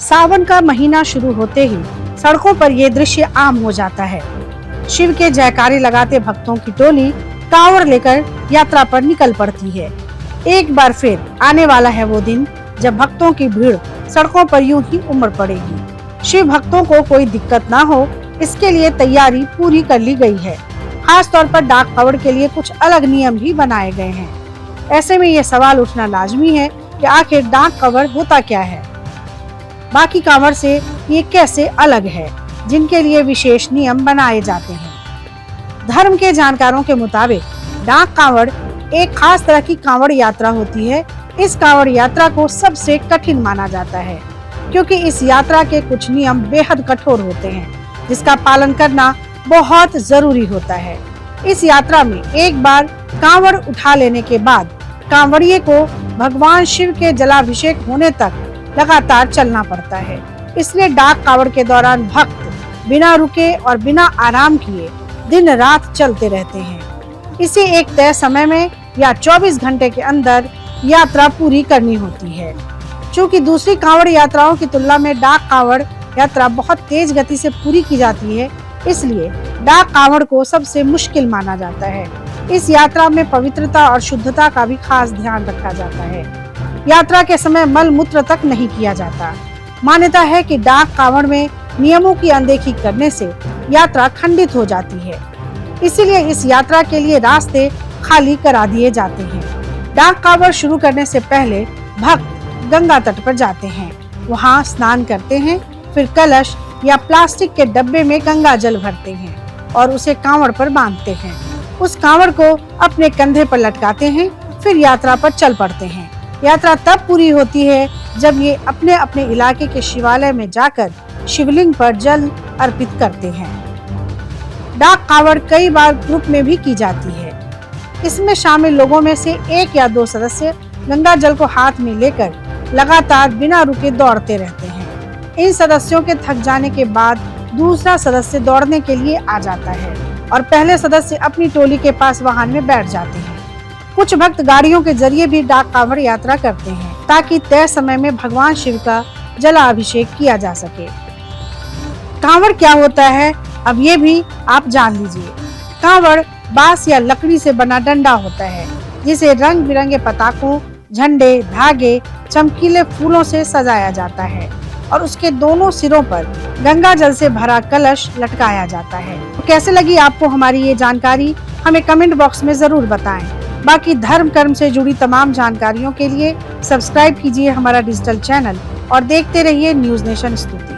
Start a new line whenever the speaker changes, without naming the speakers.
सावन का महीना शुरू होते ही सड़कों पर ये दृश्य आम हो जाता है। शिव के जयकारे लगाते भक्तों की टोली कांवड़ लेकर यात्रा पर निकल पड़ती है। एक बार फिर आने वाला है वो दिन जब भक्तों की भीड़ सड़कों पर यूं ही उमड़ पड़ेगी। शिव भक्तों को कोई दिक्कत ना हो, इसके लिए तैयारी पूरी कर ली गई है। खास तौर पर डाक कांवड़ के लिए कुछ अलग नियम भी बनाए गए हैं। ऐसे में ये सवाल उठना लाजमी है कि आखिर डाक कांवड़ होता क्या है, बाकी कांवड़ से ये कैसे अलग है, जिनके लिए विशेष नियम बनाए जाते हैं। धर्म के जानकारों के मुताबिक डाक कांवड़ एक खास तरह की कांवड़ यात्रा होती है। इस कांवड़ यात्रा को सबसे कठिन माना जाता है क्योंकि इस यात्रा के कुछ नियम बेहद कठोर होते हैं, जिसका पालन करना बहुत जरूरी होता है। इस यात्रा में एक बार कांवड़ उठा लेने के बाद कांवड़िए को भगवान शिव के जलाभिषेक होने तक लगातार चलना पड़ता है। इसलिए डाक कांवड़ के दौरान भक्त बिना रुके और बिना आराम किए दिन रात चलते रहते हैं। इसे एक तय समय में या 24 घंटे के अंदर यात्रा पूरी करनी होती है। चूँकि दूसरी कांवड़ यात्राओं की तुलना में डाक कांवड़ यात्रा बहुत तेज गति से पूरी की जाती है, इसलिए डाक कांवड़ को सबसे मुश्किल माना जाता है। इस यात्रा में पवित्रता और शुद्धता का भी खास ध्यान रखा जाता है। यात्रा के समय मल मूत्र तक नहीं किया जाता। मान्यता है कि डाक कांवड़ में नियमों की अनदेखी करने से यात्रा खंडित हो जाती है, इसीलिए इस यात्रा के लिए रास्ते खाली करा दिए जाते हैं। डाक कांवड़ शुरू करने से पहले भक्त गंगा तट पर जाते हैं, वहां स्नान करते हैं, फिर कलश या प्लास्टिक के डब्बे में गंगा जल भरते हैं और उसे कांवड़ पर बांधते हैं। उस कांवड़ को अपने कंधे पर लटकाते हैं, फिर यात्रा पर चल पड़ते हैं। यात्रा तब पूरी होती है जब ये अपने अपने इलाके के शिवालय में जाकर शिवलिंग पर जल अर्पित करते हैं। डाक कांवड़ कई बार ग्रुप में भी की जाती है। इसमें शामिल लोगों में से 1 या 2 सदस्य गंगा जल को हाथ में लेकर लगातार बिना रुके दौड़ते रहते हैं। इन सदस्यों के थक जाने के बाद दूसरा सदस्य दौड़ने के लिए आ जाता है और पहले सदस्य अपनी टोली के पास वाहन में बैठ जाते हैं। कुछ भक्त गाड़ियों के जरिए भी डाक कांवड़ यात्रा करते हैं ताकि तय समय में भगवान शिव का जलाभिषेक किया जा सके। कांवड़ क्या होता है, अब ये भी आप जान लीजिए। कांवड़ बांस या लकड़ी से बना डंडा होता है, जिसे रंग बिरंगे पताकों, झंडे, धागे, चमकीले फूलों से सजाया जाता है और उसके दोनों सिरों पर गंगा जल से भरा कलश लटकाया जाता है। तो कैसे लगी आपको हमारी ये जानकारी, हमें कमेंट बॉक्स में जरूर बताएं। बाकी धर्म कर्म से जुड़ी तमाम जानकारियों के लिए सब्सक्राइब कीजिए हमारा डिजिटल चैनल और देखते रहिए न्यूज़ नेशन स्तुति।